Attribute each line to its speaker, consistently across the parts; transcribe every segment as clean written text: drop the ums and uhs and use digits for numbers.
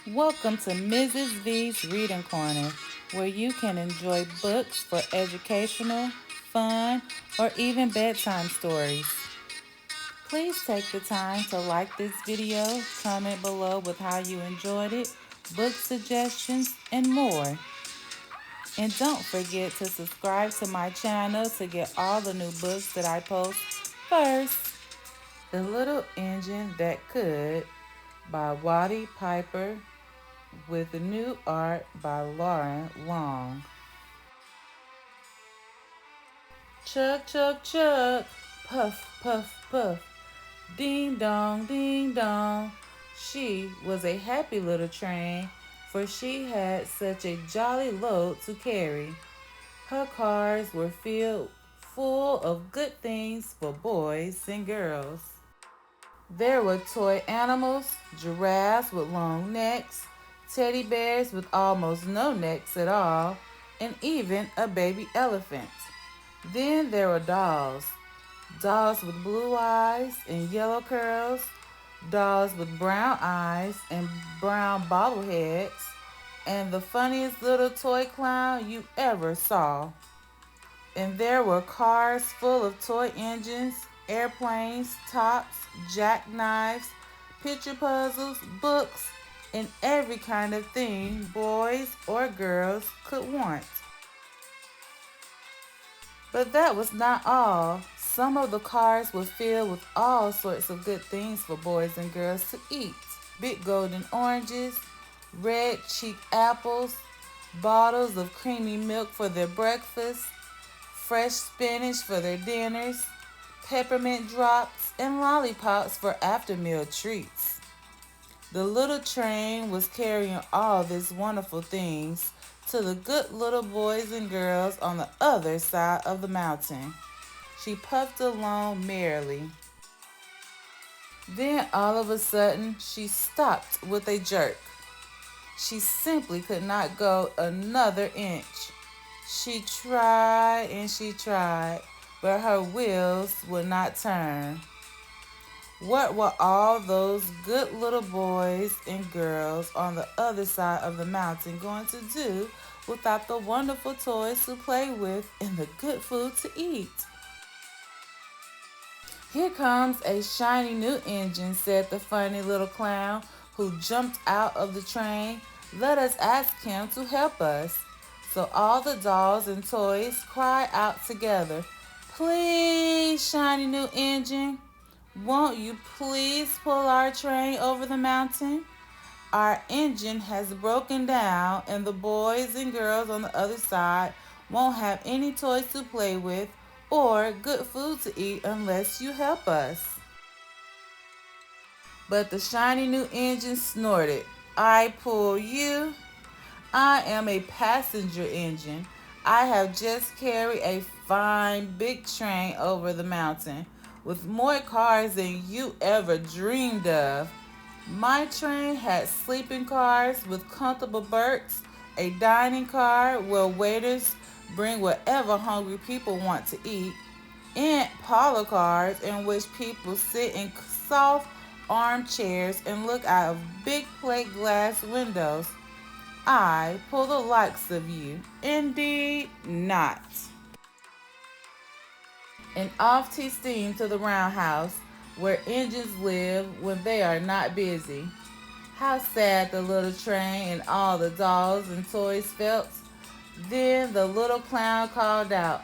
Speaker 1: Welcome to Mrs. V's Reading Corner, where you can enjoy books for educational, fun, or even bedtime stories. Please take the time to like this video, comment below with how you enjoyed it, book suggestions, and more. And don't forget to subscribe to my channel to get all the new books that I post first. The Little Engine That Could by Watty Piper with new art by Lauren Long. Chug, chug, chug, puff, puff, puff, ding dong, ding dong. She was a happy little train, for she had such a jolly load to carry. Her cars were filled full of good things for boys and girls. There were toy animals, giraffes with long necks, teddy bears with almost no necks at all, and even a baby elephant. Then there were dolls. Dolls with blue eyes and yellow curls, dolls with brown eyes and brown bobbleheads, and the funniest little toy clown you ever saw. And there were cars full of toy engines, airplanes, tops, jackknives, picture puzzles, books, and every kind of thing boys or girls could want. But that was not all. Some of the cars were filled with all sorts of good things for boys and girls to eat. Big golden oranges, red cheeked apples, bottles of creamy milk for their breakfast, fresh spinach for their dinners, peppermint drops, and lollipops for after-meal treats. The little train was carrying all these wonderful things to the good little boys and girls on the other side of the mountain. She puffed along merrily. Then all of a sudden, she stopped with a jerk. She simply could not go another inch. She tried and she tried, but her wheels would not turn. What were all those good little boys and girls on the other side of the mountain going to do without the wonderful toys to play with and the good food to eat? Here comes a shiny new engine, said the funny little clown who jumped out of the train. Let us ask him to help us. So all the dolls and toys cried out together, Please, shiny new engine, won't you please pull our train over the mountain? Our engine has broken down and the boys and girls on the other side won't have any toys to play with or good food to eat unless you help us. But the shiny new engine snorted, I pull you? I am a passenger engine. I have just carried a fine big train over the mountain with more cars than you ever dreamed of. My train had sleeping cars with comfortable berths, a dining car where waiters bring whatever hungry people want to eat, and parlor cars in which people sit in soft armchairs and look out of big plate glass windows. I pull the likes of you. Indeed not. And off he steamed to the roundhouse where engines live when they are not busy. How sad the little train and all the dolls and toys felt. Then the little clown called out,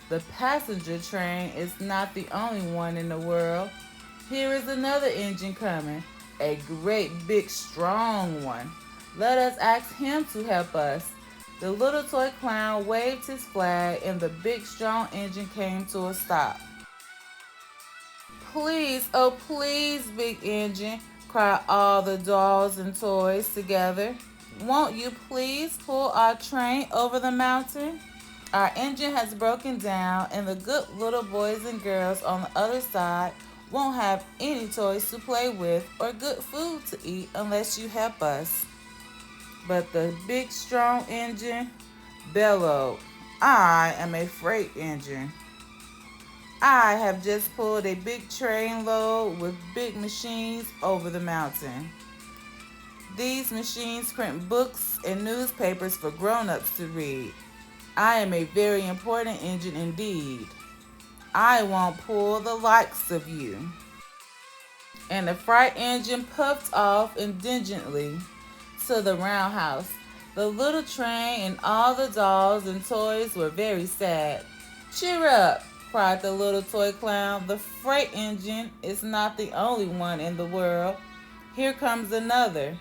Speaker 1: The passenger train is not the only one in the world. Here is another engine coming, a great big strong one. Let us ask him to help us. The little toy clown waved his flag and the big strong engine came to a stop. Please, oh please, big engine, cried all the dolls and toys together. Won't you please pull our train over the mountain? Our engine has broken down and the good little boys and girls on the other side won't have any toys to play with or good food to eat unless you help us. But the big strong engine bellowed, I am a freight engine. I have just pulled a big train load with big machines over the mountain. These machines print books and newspapers for grown-ups to read. I am a very important engine indeed. I won't pull the likes of you. And the freight engine puffed off indigently to the roundhouse. The little train and all the dolls and toys were very sad. Cheer up, cried the little toy clown. The freight engine is not the only one in the world. Here comes another.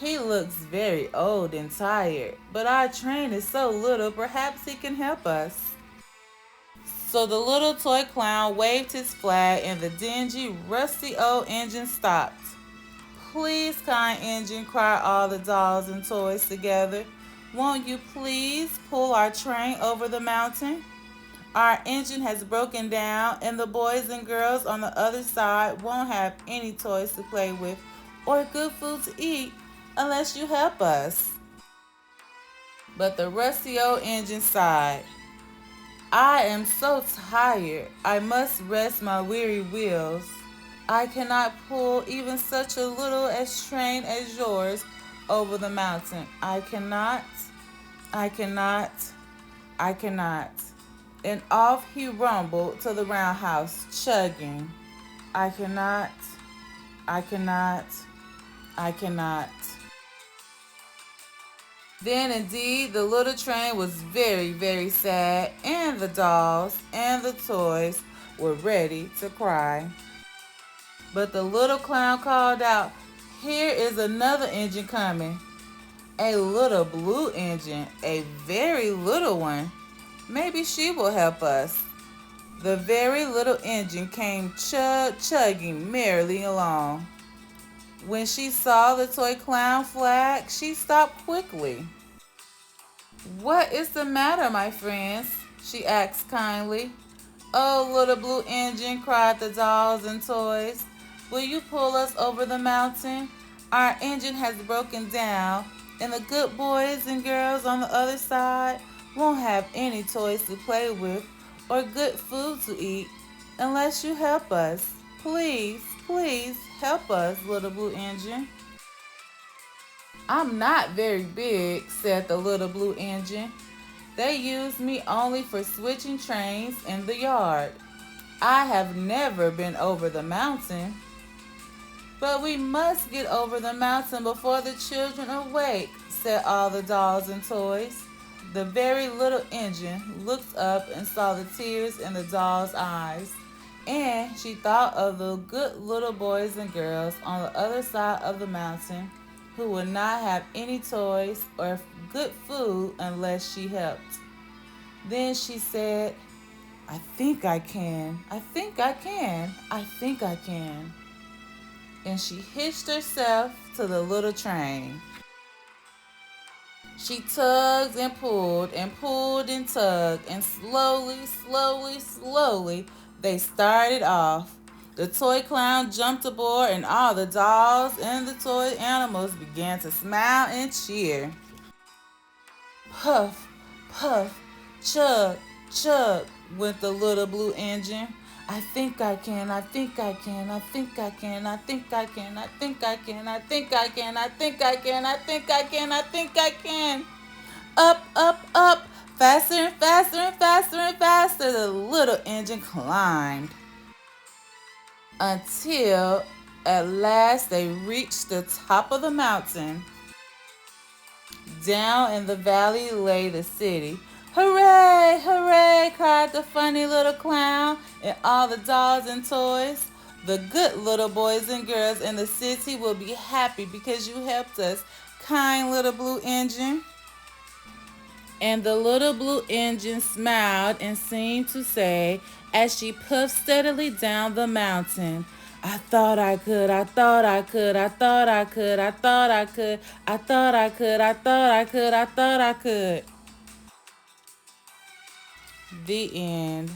Speaker 1: He looks very old and tired, but our train is so little, perhaps he can help us. So the little toy clown waved his flag and the dingy, rusty old engine stopped. Please, kind engine, cried all the dolls and toys together. Won't you please pull our train over the mountain? Our engine has broken down and the boys and girls on the other side won't have any toys to play with or good food to eat unless you help us. But the rusty old engine sighed. I am so tired. I must rest my weary wheels. I cannot pull even such a little as train as yours over the mountain. I cannot, I cannot, I cannot. And off he rumbled to the roundhouse, chugging. I cannot, I cannot, I cannot. Then indeed the little train was very, very sad, and the dolls and the toys were ready to cry. But the little clown called out, here is another engine coming. A little blue engine, a very little one. Maybe she will help us. The very little engine came chugging merrily along. When she saw the toy clown flag, she stopped quickly. What is the matter, my friends? She asked kindly. Oh, little blue engine, cried the dolls and toys. Will you pull us over the mountain? Our engine has broken down, and the good boys and girls on the other side won't have any toys to play with or good food to eat unless you help us. Please, please help us, little blue engine. I'm not very big, said the little blue engine. They use me only for switching trains in the yard. I have never been over the mountain. But we must get over the mountain before the children awake, said all the dolls and toys. The very little engine looked up and saw the tears in the doll's eyes, and she thought of the good little boys and girls on the other side of the mountain who would not have any toys or good food unless she helped. Then she said, I think I can, I think I can, I think I can. And she hitched herself to the little train. She tugged and pulled and tugged, and slowly, slowly, slowly, they started off. The toy clown jumped aboard, and all the dolls and the toy animals began to smile and cheer. Puff, puff, chug, chug, went the little blue engine. I think I can, I think I can, I think I can, I think I can, I think I can, I think I can, I think I can, I think I can, I think I can. Up, up, up, faster and faster and faster and faster, the little engine climbed. Until at last they reached the top of the mountain. Down in the valley lay the city. Hooray, hooray, cried the funny little clown and all the dolls and toys. The good little boys and girls in the city will be happy because you helped us, kind little blue engine. And the little blue engine smiled and seemed to say, as she puffed steadily down the mountain, I thought I could, I thought I could, I thought I could, I thought I could, I thought I could, I thought I could, I thought I could. The end.